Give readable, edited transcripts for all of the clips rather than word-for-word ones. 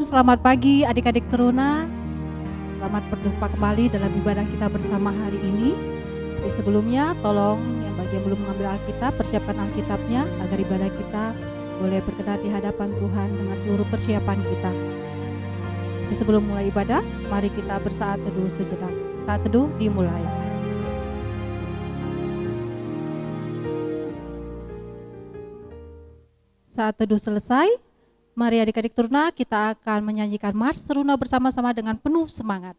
selamat pagi adik-adik teruna. Selamat berjumpa kembali dalam ibadah kita bersama hari ini. Tapi sebelumnya tolong yang bagi yang belum mengambil Alkitab, persiapkan Alkitabnya agar ibadah kita boleh berkenan di hadapan Tuhan dengan seluruh persiapan kita. Tapi sebelum mulai ibadah, mari kita bersaat teduh sejenak. Saat teduh dimulai. Saat teduh selesai, mari adik-adik teruna kita akan menyanyikan Mars Teruna bersama-sama dengan penuh semangat.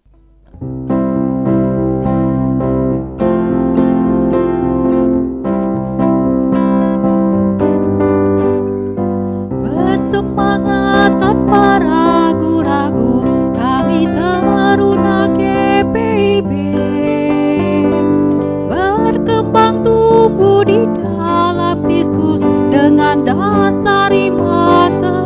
Bersemangat tanpa ragu-ragu, kami teruna GPIB. Berkembang tumbuh di dalam Kristus dengan dasar iman teguh.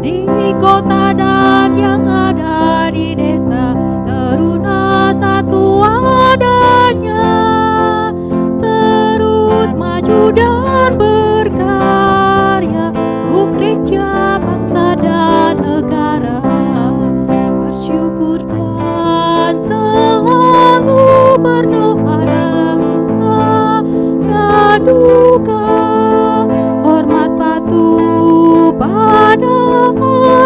Di kota dan yang ada di desa, teruna satu adanya, terus maju dan berkarya untuk gereja, bangsa dan negara. Bersyukur dan selalu berdoa dalam duka dan duka, hormat patuh pada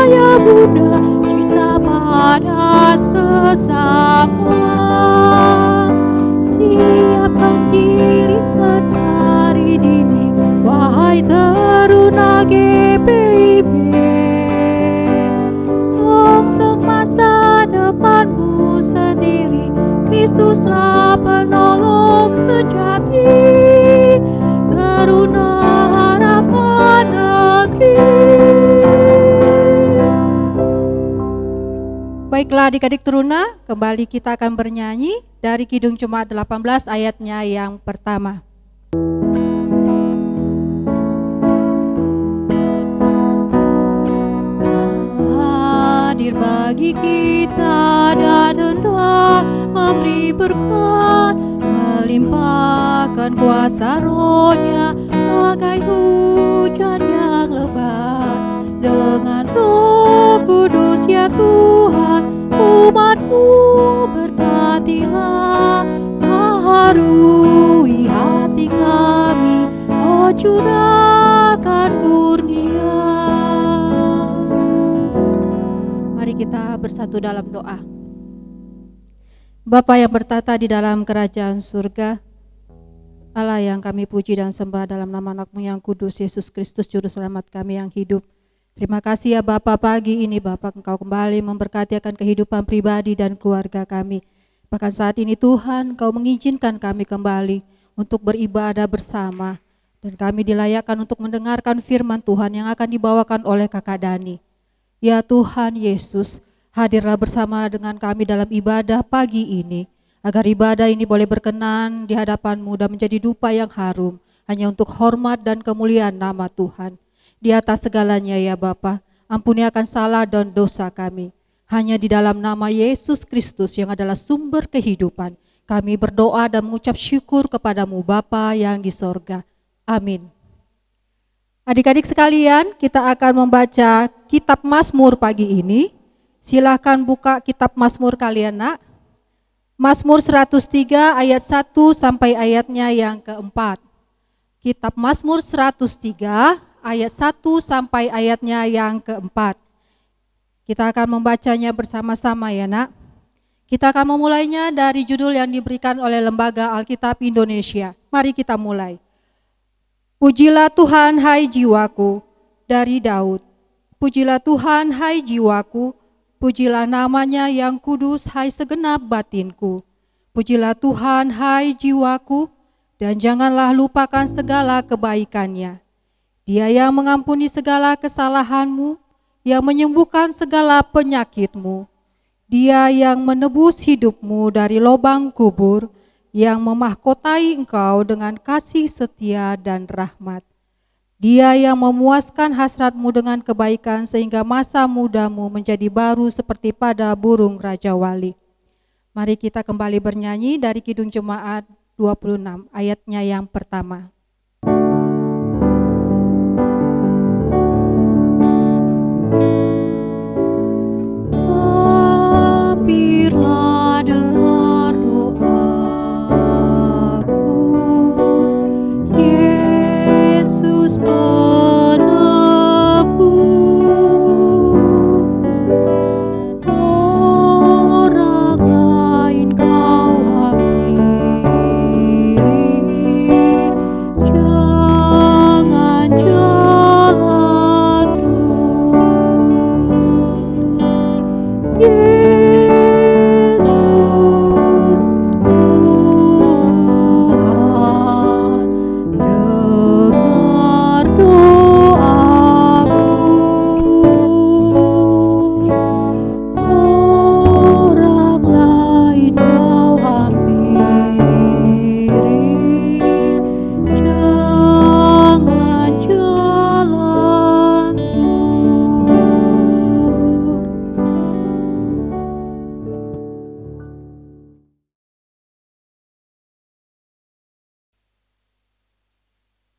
ayah bunda, cinta pada sesama. Siapkan diri sedari dini, wahai teruna GPIB. Songsong masa depanmu sendiri, Kristuslah penolong sejati. Teruna harapan negeri. Baiklah adik-adik teruna, kembali kita akan bernyanyi dari Kidung Jemaat 18 ayatnya yang pertama. Hadir bagi kita dan hendak memberi berkat, melimpahkan kuasa Roh-Nya bagai hujan yang lebat. Dengan Roh Kudus ya Tuhan, umat-Mu berkatilah, baharui hati kami, Oh curahkan kurnia. Mari kita bersatu dalam doa. Bapa yang bertata di dalam kerajaan surga, Allah yang kami puji dan sembah dalam nama anak-Mu yang kudus, Yesus Kristus Juru Selamat kami yang hidup. Terima kasih ya Bapa, pagi ini Bapa Engkau kembali memberkati akan kehidupan pribadi dan keluarga kami. Bahkan saat ini Tuhan Engkau mengizinkan kami kembali untuk beribadah bersama, dan kami dilayakkan untuk mendengarkan firman Tuhan yang akan dibawakan oleh Kakak Dani. Ya Tuhan Yesus, hadirlah bersama dengan kami dalam ibadah pagi ini, agar ibadah ini boleh berkenan di hadapan-Mu dan menjadi dupa yang harum, hanya untuk hormat dan kemuliaan nama Tuhan. Di atas segalanya ya Bapa, ampuni akan salah dan dosa kami. Hanya di dalam nama Yesus Kristus yang adalah sumber kehidupan, kami berdoa dan mengucap syukur kepadamu Bapa yang di sorga. Amin. Adik-adik sekalian, kita akan membaca kitab Mazmur pagi ini. Silakan buka kitab Mazmur kalian nak. Mazmur 103 ayat 1 sampai ayatnya yang keempat. Kitab Mazmur 103 ayat 1 sampai ayatnya yang keempat. Kita akan membacanya bersama-sama ya nak. Kita akan memulainya dari judul yang diberikan oleh Lembaga Alkitab Indonesia. Mari kita mulai. Pujilah Tuhan hai jiwaku, dari Daud. Pujilah Tuhan hai jiwaku, pujilah namanya yang kudus hai segenap batinku. Pujilah Tuhan hai jiwaku, dan janganlah lupakan segala kebaikannya. Dia yang mengampuni segala kesalahanmu, yang menyembuhkan segala penyakitmu. Dia yang menebus hidupmu dari lubang kubur, yang memahkotai engkau dengan kasih setia dan rahmat. Dia yang memuaskan hasratmu dengan kebaikan sehingga masa mudamu menjadi baru seperti pada burung Raja Wali. Mari kita kembali bernyanyi dari Kidung Jemaat 26 ayatnya yang pertama.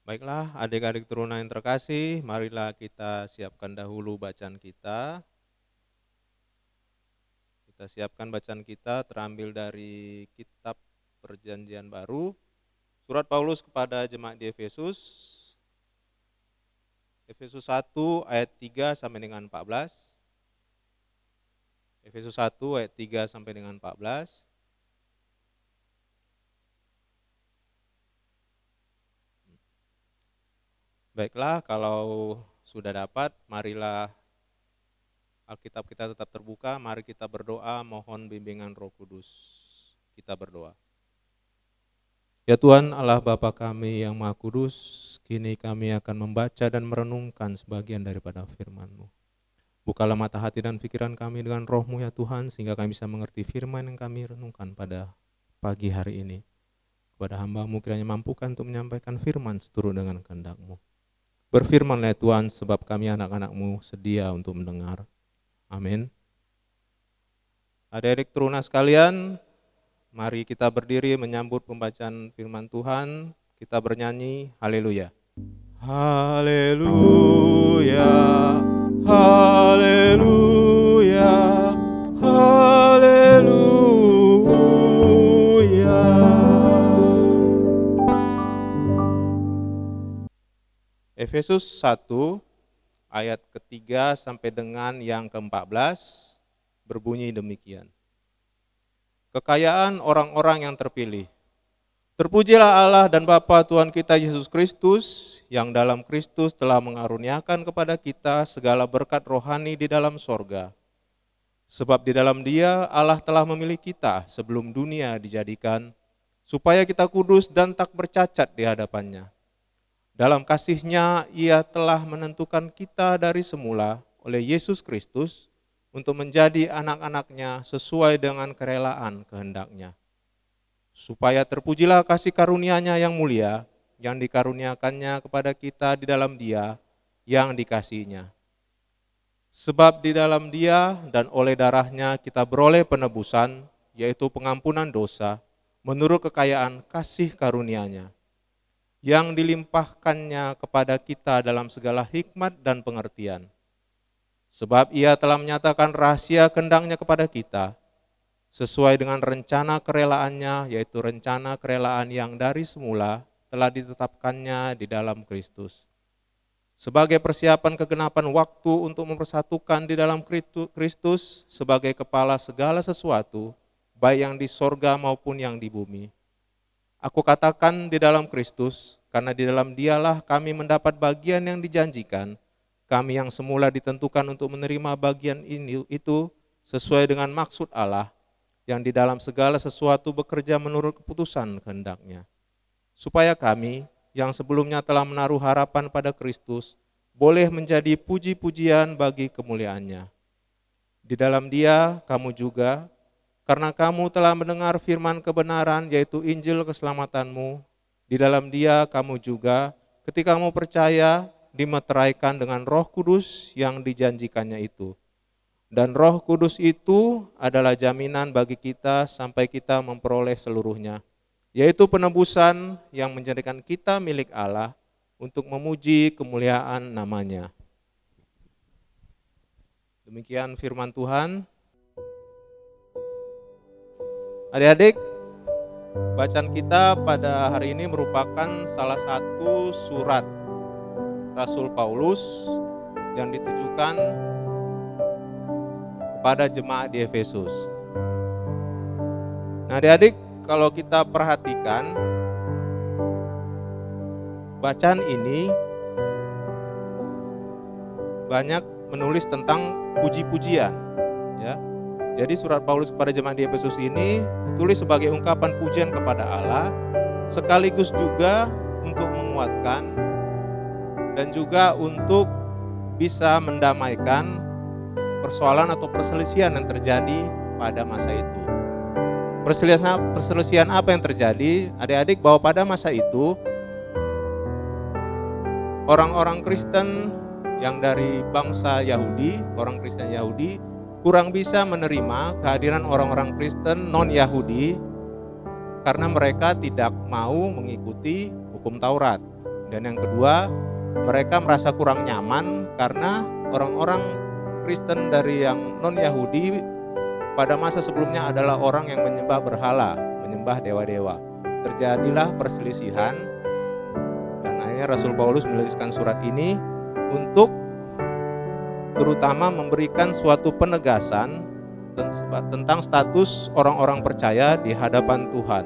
Baiklah, adik-adik turunan yang terkasih, marilah kita siapkan dahulu bacaan kita. Kita siapkan bacaan kita terambil dari kitab Perjanjian Baru, surat Paulus kepada jemaat di Efesus, Efesus 1 ayat 3 sampai dengan 14. Efesus 1 ayat 3 sampai dengan 14. Baiklah, kalau sudah dapat, marilah Alkitab kita tetap terbuka, mari kita berdoa mohon bimbingan Roh Kudus. Kita berdoa. Ya Tuhan Allah Bapa kami yang Maha Kudus, kini kami akan membaca dan merenungkan sebagian daripada firman-Mu. Bukalah mata hati dan pikiran kami dengan Roh-Mu ya Tuhan, sehingga kami bisa mengerti firman yang kami renungkan pada pagi hari ini. Kepada hamba-Mu kiranya mampukan untuk menyampaikan firman seturut dengan kehendak-Mu. Berfirmanlah Tuhan, sebab kami anak-anak-Mu sedia untuk mendengar. Amin. Adik-adik turunan sekalian, mari kita berdiri menyambut pembacaan firman Tuhan. Kita bernyanyi, haleluya. Haleluya, haleluya, haleluya. Efesus 1 ayat ketiga sampai dengan yang ke-14 berbunyi demikian. Kekayaan orang-orang yang terpilih. Terpujilah Allah dan Bapa Tuhan kita Yesus Kristus, yang dalam Kristus telah mengaruniakan kepada kita segala berkat rohani di dalam sorga. Sebab di dalam Dia Allah telah memilih kita sebelum dunia dijadikan, supaya kita kudus dan tak bercacat di hadapan-Nya. Dalam kasih-Nya Ia telah menentukan kita dari semula oleh Yesus Kristus untuk menjadi anak-anak-Nya sesuai dengan kerelaan kehendak-Nya. Supaya terpujilah kasih karunia-Nya yang mulia, yang dikaruniakannya kepada kita di dalam Dia yang dikasihi-Nya. Sebab di dalam Dia dan oleh darah-Nya kita beroleh penebusan, yaitu pengampunan dosa, menurut kekayaan kasih karunia-Nya, yang dilimpahkannya kepada kita dalam segala hikmat dan pengertian. Sebab Ia telah menyatakan rahasia kehendak-Nya kepada kita, sesuai dengan rencana kerelaannya, yaitu rencana kerelaan yang dari semula telah ditetapkannya di dalam Kristus. Sebagai persiapan kegenapan waktu untuk mempersatukan di dalam Kristus sebagai kepala segala sesuatu, baik yang di sorga maupun yang di bumi. Aku katakan di dalam Kristus, karena di dalam Dialah kami mendapat bagian yang dijanjikan, kami yang semula ditentukan untuk menerima bagian itu sesuai dengan maksud Allah, yang di dalam segala sesuatu bekerja menurut keputusan kehendak-Nya. Supaya kami, yang sebelumnya telah menaruh harapan pada Kristus, boleh menjadi puji-pujian bagi kemuliaan-Nya. Di dalam Dia, kamu juga, karena kamu telah mendengar firman kebenaran, yaitu Injil keselamatanmu, di dalam Dia kamu juga, ketika kamu percaya, dimeteraikan dengan Roh Kudus yang dijanjikannya itu. Dan Roh Kudus itu adalah jaminan bagi kita sampai kita memperoleh seluruhnya, yaitu penebusan yang menjadikan kita milik Allah untuk memuji kemuliaan nama-Nya. Demikian firman Tuhan. Adik-adik, bacaan kita pada hari ini merupakan salah satu surat Rasul Paulus yang ditujukan kepada jemaat di Efesus. Nah, adik-adik, kalau kita perhatikan bacaan ini banyak menulis tentang puji-pujian, ya. Jadi surat Paulus kepada jemaat di Efesus ini ditulis sebagai ungkapan pujian kepada Allah, sekaligus juga untuk menguatkan dan juga untuk bisa mendamaikan persoalan atau perselisihan yang terjadi pada masa itu. Perselisihan apa yang terjadi? Adik-adik, bahwa pada masa itu orang-orang Kristen yang dari bangsa Yahudi, orang Kristen Yahudi, kurang bisa menerima kehadiran orang-orang Kristen non-Yahudi karena mereka tidak mau mengikuti hukum Taurat. Dan yang kedua, mereka merasa kurang nyaman karena orang-orang Kristen dari yang non-Yahudi pada masa sebelumnya adalah orang yang menyembah berhala, menyembah dewa-dewa. Terjadilah perselisihan dan akhirnya Rasul Paulus menuliskan surat ini untuk terutama memberikan suatu penegasan tentang status orang-orang percaya di hadapan Tuhan.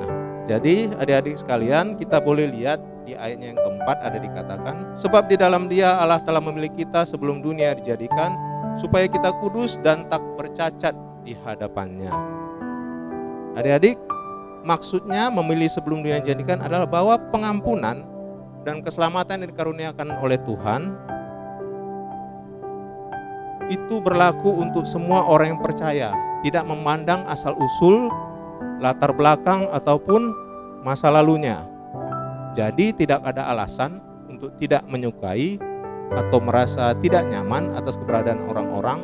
Nah, jadi adik-adik sekalian, kita boleh lihat di ayatnya yang keempat ada dikatakan, sebab di dalam Dia Allah telah memilih kita sebelum dunia dijadikan, supaya kita kudus dan tak bercacat di hadapannya. Adik-adik, maksudnya memilih sebelum dunia dijadikan adalah bahwa pengampunan dan keselamatan yang dikaruniakan oleh Tuhan itu berlaku untuk semua orang yang percaya, tidak memandang asal-usul, latar belakang ataupun masa lalunya. Jadi tidak ada alasan untuk tidak menyukai atau merasa tidak nyaman atas keberadaan orang-orang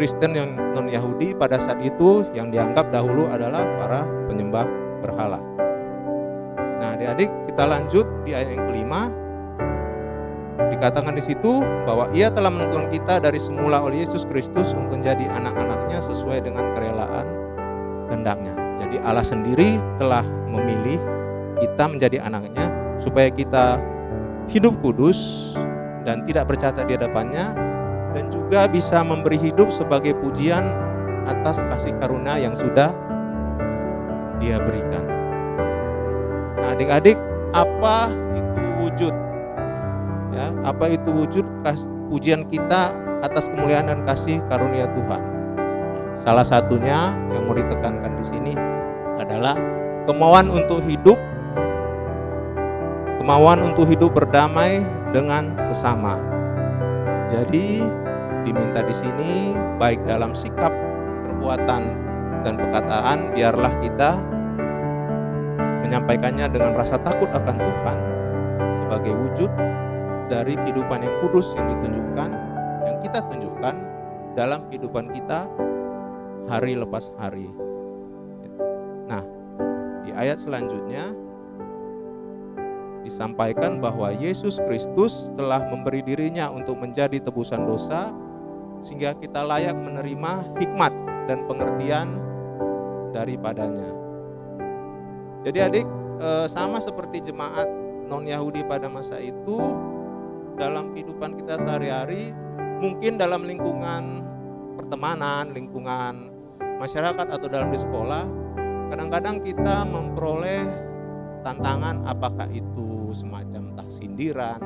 Kristen yang non-Yahudi pada saat itu yang dianggap dahulu adalah para penyembah berhala. Nah, adik-adik, kita lanjut di ayat yang kelima. Dikatakan di situ bahwa Ia telah menentukan kita dari semula oleh Yesus Kristus untuk menjadi anak-anaknya sesuai dengan kerelaan kehendak-Nya. Jadi Allah sendiri telah memilih kita menjadi anaknya supaya kita hidup kudus dan tidak bercacat di hadapannya, dan juga bisa memberi hidup sebagai pujian atas kasih karunia yang sudah Dia berikan. Nah, adik-adik, apa itu wujud? Ya, apa itu wujud pujian kita atas kemuliaan dan kasih karunia Tuhan? Salah satunya yang mau ditekankan di sini adalah kemauan untuk hidup berdamai dengan sesama. Jadi diminta di sini baik dalam sikap, perbuatan dan perkataan, biarlah kita menyampaikannya dengan rasa takut akan Tuhan sebagai wujud dari kehidupan yang kudus yang kita tunjukkan dalam kehidupan kita hari lepas hari. Nah, di ayat selanjutnya disampaikan bahwa Yesus Kristus telah memberi dirinya untuk menjadi tebusan dosa sehingga kita layak menerima hikmat dan pengertian daripadanya. Jadi adik, sama seperti jemaat non-Yahudi pada masa itu, dalam kehidupan kita sehari-hari, mungkin dalam lingkungan pertemanan, lingkungan masyarakat atau dalam di sekolah, kadang-kadang kita memperoleh tantangan, apakah itu semacam entah sindiran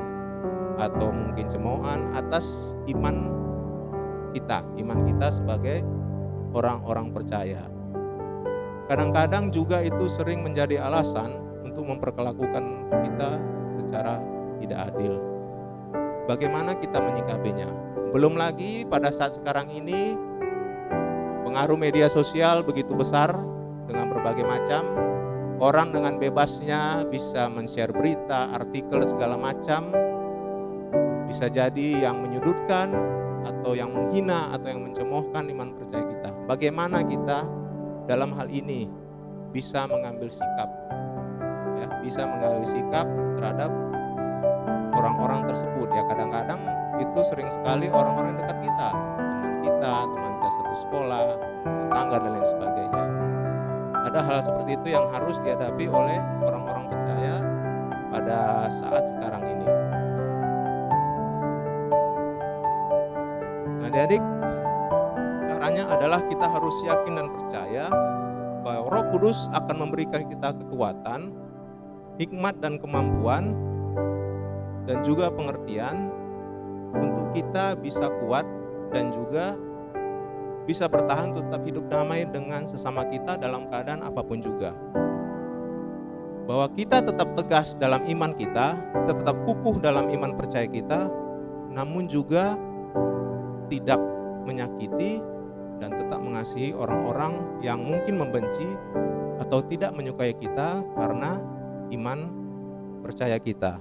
atau mungkin cemoohan atas iman kita sebagai orang-orang percaya. Kadang-kadang juga itu sering menjadi alasan untuk memperlakukan kita secara tidak adil. Bagaimana kita menyikapinya? Belum lagi pada saat sekarang ini pengaruh media sosial begitu besar dengan berbagai macam. Orang dengan bebasnya bisa men-share berita, artikel segala macam. Bisa jadi yang menyudutkan atau yang menghina atau yang mencemoohkan iman percaya kita. Bagaimana kita dalam hal ini bisa mengambil sikap? Ya, bisa mengambil sikap terhadap orang-orang tersebut. Ya, kadang-kadang itu sering sekali orang-orang dekat kita, teman kita satu sekolah, tetangga dan lain sebagainya. Ada hal seperti itu yang harus dihadapi oleh orang-orang percaya pada saat sekarang ini. Nah, adik, caranya adalah kita harus yakin dan percaya bahwa Roh Kudus akan memberikan kita kekuatan, hikmat dan kemampuan, dan juga pengertian untuk kita bisa kuat dan juga bisa bertahan untuk tetap hidup damai dengan sesama kita dalam keadaan apapun juga. Bahwa kita tetap tegas dalam iman kita tetap kukuh dalam iman percaya kita, namun juga tidak menyakiti dan tetap mengasihi orang-orang yang mungkin membenci atau tidak menyukai kita karena iman percaya kita.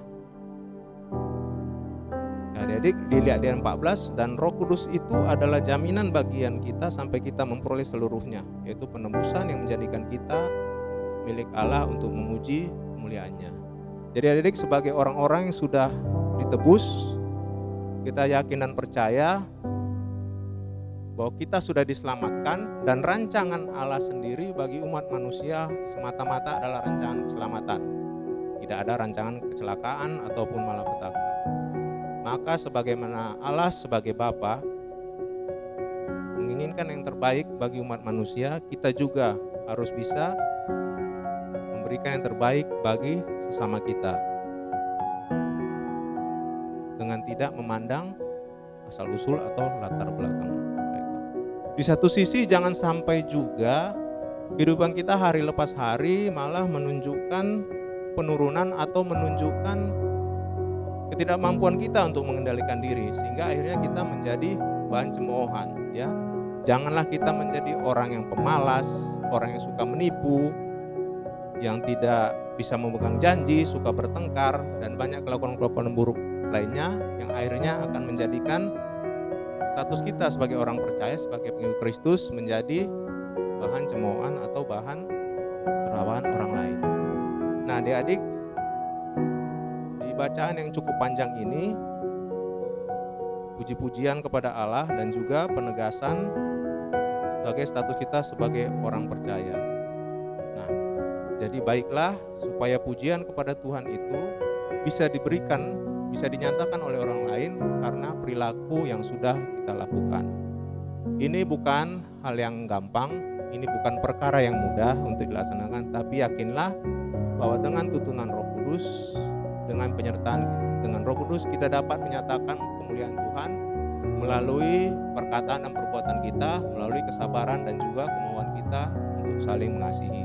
Nah, adik, dilihat di ayat 14, dan Roh Kudus itu adalah jaminan bagian kita sampai kita memperoleh seluruhnya, yaitu penebusan yang menjadikan kita milik Allah untuk memuji kemuliaan-Nya. Jadi adik-adik, sebagai orang-orang yang sudah ditebus, kita yakin dan percaya bahwa kita sudah diselamatkan, dan rancangan Allah sendiri bagi umat manusia semata-mata adalah rancangan keselamatan. Tidak ada rancangan kecelakaan ataupun malapetaka. Maka sebagaimana Allah sebagai Bapa menginginkan yang terbaik bagi umat manusia, kita juga harus bisa memberikan yang terbaik bagi sesama kita dengan tidak memandang asal-usul atau latar belakang mereka. Di satu sisi jangan sampai juga kehidupan kita hari lepas hari malah menunjukkan penurunan atau menunjukkan ketidakmampuan kita untuk mengendalikan diri, sehingga akhirnya kita menjadi bahan cemoohan, ya. Janganlah kita menjadi orang yang pemalas, orang yang suka menipu, yang tidak bisa memegang janji, suka bertengkar, dan banyak kelakuan-kelakuan buruk lainnya yang akhirnya akan menjadikan status kita sebagai orang percaya, sebagai pengikut Kristus menjadi bahan cemoohan atau bahan terawan orang lain. Nah, adik-adik, di bacaan yang cukup panjang ini, puji-pujian kepada Allah dan juga penegasan sebagai status kita sebagai orang percaya. Nah, jadi baiklah supaya pujian kepada Tuhan itu bisa diberikan, bisa dinyatakan oleh orang lain karena perilaku yang sudah kita lakukan. Ini bukan hal yang gampang, ini bukan perkara yang mudah untuk dilaksanakan, tapi yakinlah bahwa dengan tuntunan Roh Kudus, dengan penyertaan dengan Roh Kudus, kita dapat menyatakan kemuliaan Tuhan melalui perkataan dan perbuatan kita, melalui kesabaran dan juga kemauan kita untuk saling mengasihi.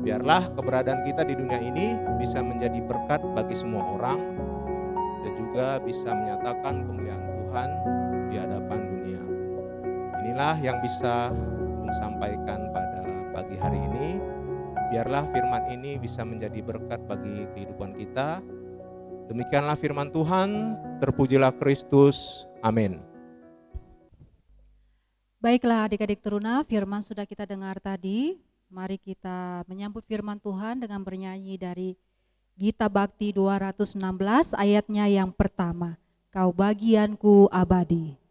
Biarlah keberadaan kita di dunia ini bisa menjadi berkat bagi semua orang dan juga bisa menyatakan kemuliaan Tuhan di hadapan dunia. Inilah yang bisa Bung sampaikan pada pagi hari ini. Biarlah firman ini bisa menjadi berkat bagi kehidupan kita. Demikianlah firman Tuhan, terpujilah Kristus. Amin. Baiklah adik-adik teruna, firman sudah kita dengar tadi. Mari kita menyambut firman Tuhan dengan bernyanyi dari Gita Bakti 216 ayatnya yang pertama. Kau bagianku abadi.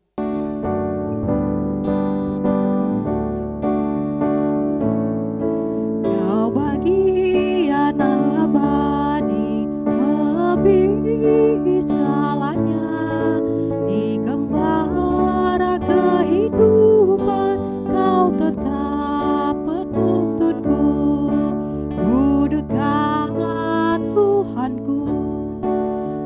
Kau bagian abadi melebihi segalanya, di gembala kehidupan kau tetap penuntunku. Ku dekat Tuhanku,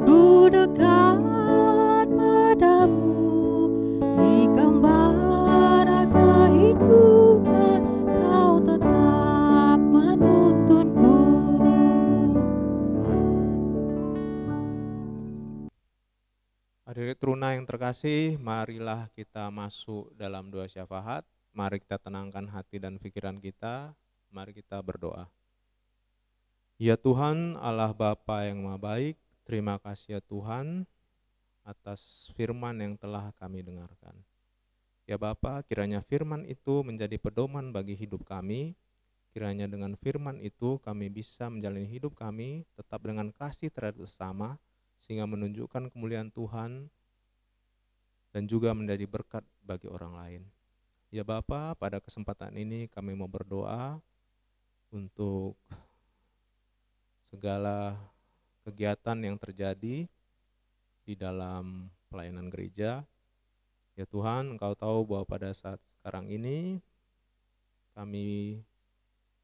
ku dekat padamu, di gembala kehidupan kau tetap menuntunku. Hadirin teruna yang terkasih, marilah kita masuk dalam doa syafaat. Mari kita tenangkan hati dan pikiran kita. Mari kita berdoa. Ya Tuhan, Allah Bapa yang Maha Baik, terima kasih ya Tuhan atas firman yang telah kami dengarkan. Ya Bapa, kiranya firman itu menjadi pedoman bagi hidup kami. Kiranya dengan firman itu kami bisa menjalani hidup kami tetap dengan kasih terhadap sesama, sehingga menunjukkan kemuliaan Tuhan dan juga menjadi berkat bagi orang lain. Ya Bapa, pada kesempatan ini kami mau berdoa untuk segala kegiatan yang terjadi di dalam pelayanan gereja. Ya Tuhan, Engkau tahu bahwa pada saat sekarang ini kami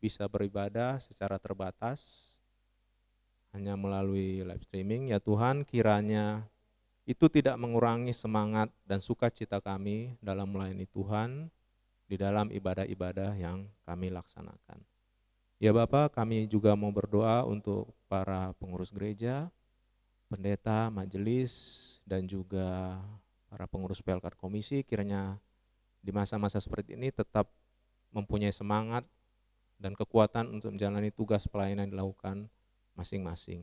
bisa beribadah secara terbatas hanya melalui live streaming. Ya Tuhan, kiranya itu tidak mengurangi semangat dan sukacita kami dalam melayani Tuhan di dalam ibadah-ibadah yang kami laksanakan. Ya Bapak, kami juga mau berdoa untuk para pengurus gereja, pendeta, majelis, dan juga para pengurus PLK komisi. Kiranya di masa-masa seperti ini tetap mempunyai semangat dan kekuatan untuk menjalani tugas pelayanan yang dilakukan masing-masing.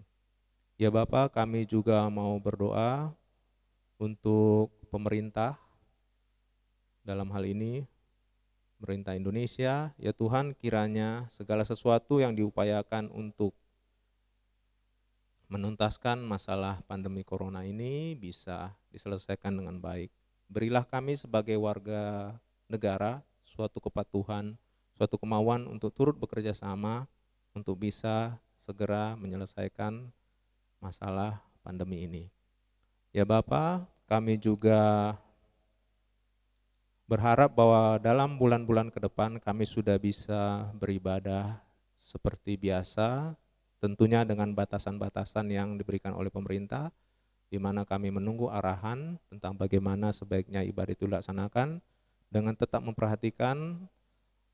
Ya Bapak, kami juga mau berdoa untuk pemerintah dalam hal ini, pemerintah Indonesia. Ya Tuhan, kiranya segala sesuatu yang diupayakan untuk menuntaskan masalah pandemi corona ini bisa diselesaikan dengan baik. Berilah kami sebagai warga negara suatu kepatuhan, suatu kemauan untuk turut bekerja sama untuk bisa segera menyelesaikan masalah pandemi ini. Ya Bapa, kami juga berharap bahwa dalam bulan-bulan ke depan kami sudah bisa beribadah seperti biasa, tentunya dengan batasan-batasan yang diberikan oleh pemerintah, di mana kami menunggu arahan tentang bagaimana sebaiknya ibadah itu dilaksanakan dengan tetap memperhatikan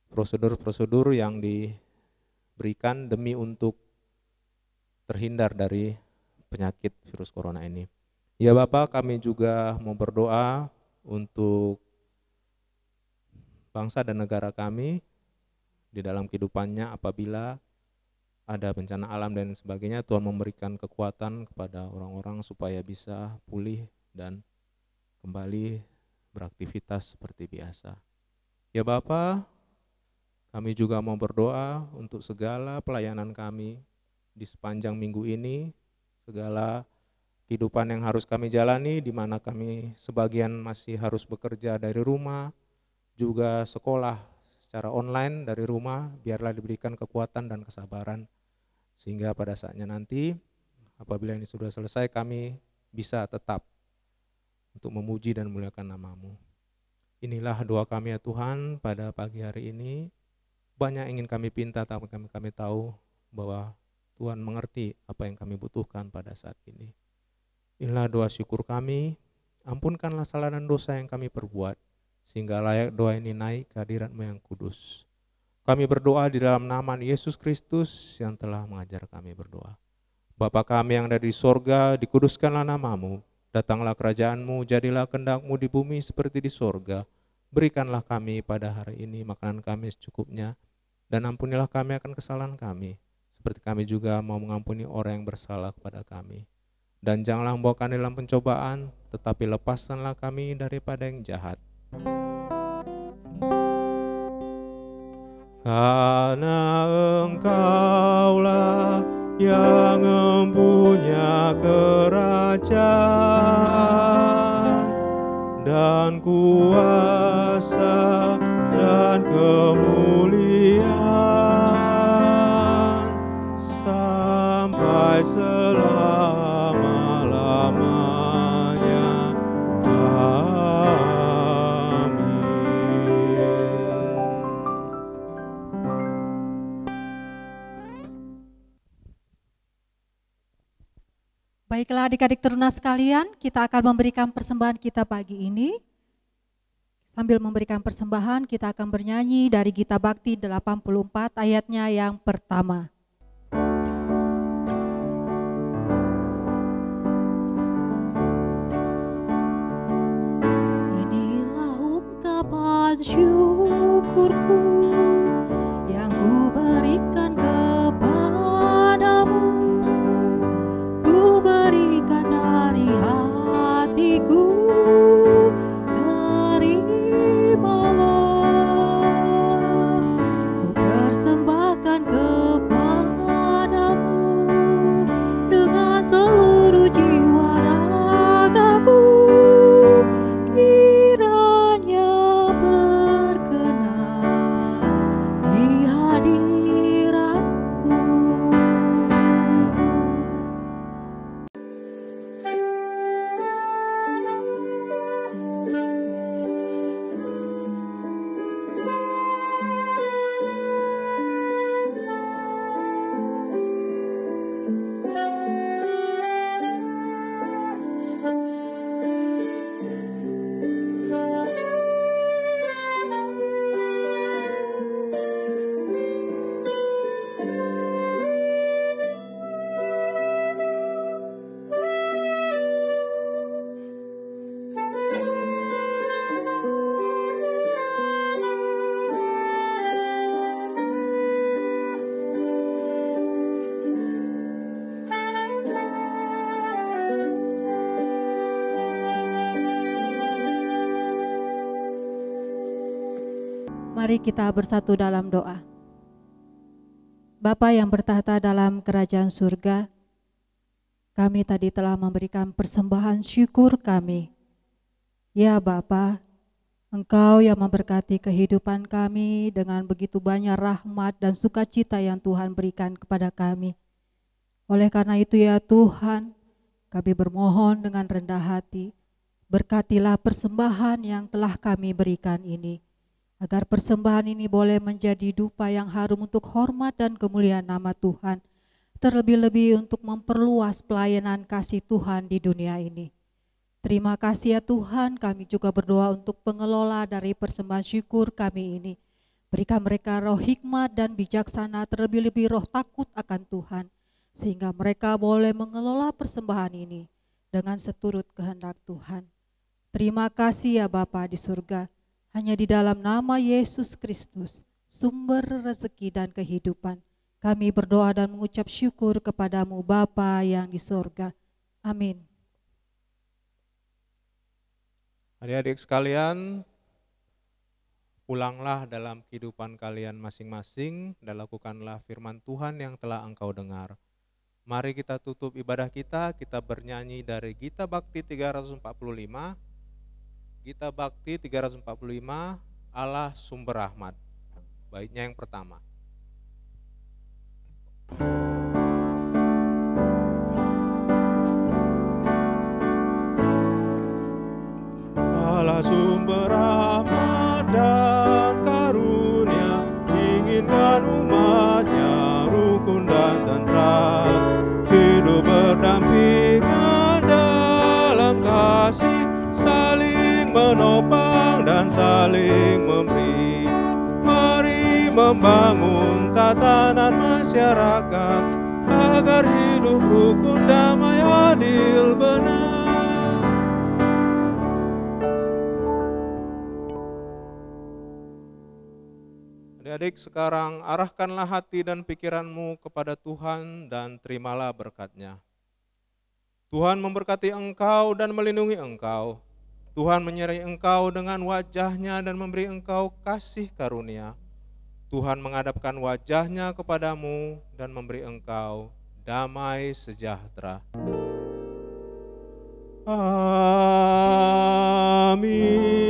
prosedur-prosedur yang diberikan demi untuk terhindar dari penyakit virus corona ini. Ya Bapak, kami juga mau berdoa untuk bangsa dan negara kami di dalam kehidupannya apabila ada bencana alam dan sebagainya. Tuhan memberikan kekuatan kepada orang-orang supaya bisa pulih dan kembali beraktivitas seperti biasa. Ya Bapa, kami juga mau berdoa untuk segala pelayanan kami di sepanjang minggu ini, segala kehidupan yang harus kami jalani, di mana kami sebagian masih harus bekerja dari rumah, juga sekolah secara online dari rumah. Biarlah diberikan kekuatan dan kesabaran, sehingga pada saatnya nanti apabila ini sudah selesai kami bisa tetap untuk memuji dan memuliakan nama-Mu. Inilah doa kami ya Tuhan pada pagi hari ini. Banyak ingin kami pinta, tapi kami tahu bahwa Tuhan mengerti apa yang kami butuhkan pada saat ini. Inilah doa syukur kami. Ampunkanlah salah dan dosa yang kami perbuat, sehingga layak doa ini naik ke hadirat-Mu yang kudus. Kami berdoa di dalam nama Yesus Kristus yang telah mengajar kami berdoa. Bapa kami yang ada di sorga, dikuduskanlah nama-Mu. Datanglah kerajaan-Mu, jadilah kehendak-Mu di bumi seperti di sorga. Berikanlah kami pada hari ini makanan kami secukupnya, dan ampunilah kami akan kesalahan kami, seperti kami juga mau mengampuni orang yang bersalah kepada kami. Dan janganlah membawa kami dalam pencobaan, tetapi lepaskanlah kami daripada yang jahat. Karena Engkaulah yang mempunyai kerajaan dan kuasa dan kemuliaan sampai selama-lamanya. Baiklah adik-adik teruna sekalian, kita akan memberikan persembahan kita pagi ini. Sambil memberikan persembahan, kita akan bernyanyi dari Gita Bakti 84 ayatnya yang pertama. Inilah ungkapan syukurku yang ku berikan kepadamu. Berikan dari hatiku, terimalah. Ku persembahkan kepadamu dengan seluruh jiwa ragaku. Kiranya berkenan Mari kita bersatu dalam doa. Bapa yang bertahta dalam kerajaan surga, kami tadi telah memberikan persembahan syukur kami. Ya Bapa, Engkau yang memberkati kehidupan kami dengan begitu banyak rahmat dan sukacita yang Tuhan berikan kepada kami. Oleh karena itu ya Tuhan, kami bermohon dengan rendah hati, berkatilah persembahan yang telah kami berikan ini, agar persembahan ini boleh menjadi dupa yang harum untuk hormat dan kemuliaan nama Tuhan, terlebih-lebih untuk memperluas pelayanan kasih Tuhan di dunia ini. Terima kasih ya Tuhan, kami juga berdoa untuk pengelola dari persembahan syukur kami ini. Berikan mereka roh hikmat dan bijaksana, terlebih-lebih roh takut akan Tuhan, sehingga mereka boleh mengelola persembahan ini dengan seturut kehendak Tuhan. Terima kasih ya Bapa di surga, hanya di dalam nama Yesus Kristus, sumber rezeki dan kehidupan, kami berdoa dan mengucap syukur kepadamu Bapa yang di surga. Amin. Adik-adik sekalian, pulanglah dalam kehidupan kalian masing-masing dan lakukanlah firman Tuhan yang telah engkau dengar. Mari kita tutup ibadah kita bernyanyi dari Gita Bakti 345. Gita Bakti 345, Allah Sumber Rahmat. Baitnya yang pertama. Allah sumber rahmat dan karunia, inginkan umatnya rukun dan tentram, hidup berdampingan dalam kasih, saling menopang dan saling memberi. Mari membangun tatanan masyarakat agar hidup rukun, damai, adil, benar. Adik-adik, sekarang arahkanlah hati dan pikiranmu kepada Tuhan dan terimalah berkat-Nya. Tuhan memberkati engkau dan melindungi engkau. Tuhan menyertai engkau dengan wajah-Nya dan memberi engkau kasih karunia. Tuhan menghadapkan wajah-Nya kepadamu dan memberi engkau damai sejahtera. Amin.